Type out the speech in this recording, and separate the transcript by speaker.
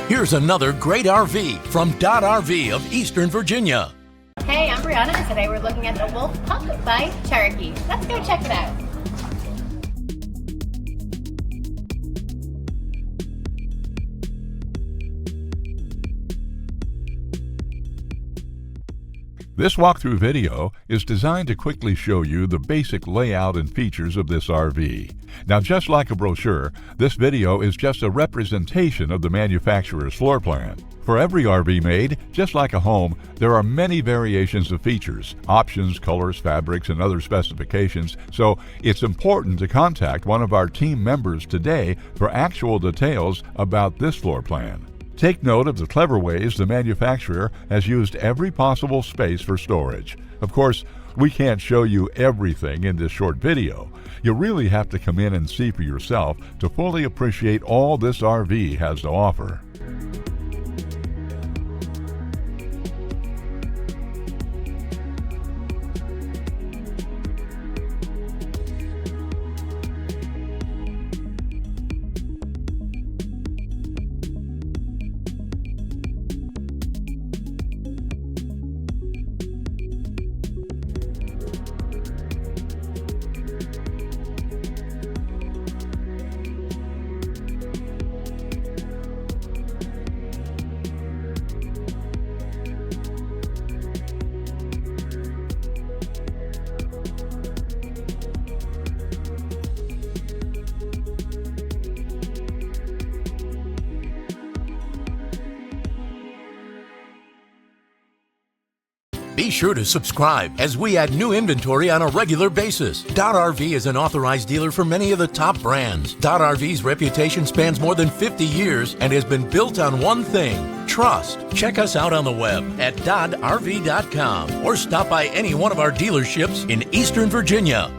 Speaker 1: Here's another great RV from Dodd RV of Eastern Virginia.
Speaker 2: Hey, I'm Brianna, and today we're looking at the Wolf Pup by Cherokee. Let's go check it out.
Speaker 3: This walkthrough video is designed to quickly show you the basic layout and features of this RV. Now, just like a brochure, this video is just a representation of the manufacturer's floor plan. For every RV made, just like a home, there are many variations of features, options, colors, fabrics, and other specifications, so it's important to contact one of our team members today for actual details about this floor plan. Take note of the clever ways the manufacturer has used every possible space for storage. Of course, we can't show you everything in this short video. You really have to come in and see for yourself to fully appreciate all this RV has to offer.
Speaker 1: Be sure to subscribe as we add new inventory on a regular basis. Dodd RV is an authorized dealer for many of the top brands. Dodd RV's reputation spans more than 50 years and has been built on one thing: trust. Check us out on the web at doddrv.com or stop by any one of our dealerships in Eastern Virginia.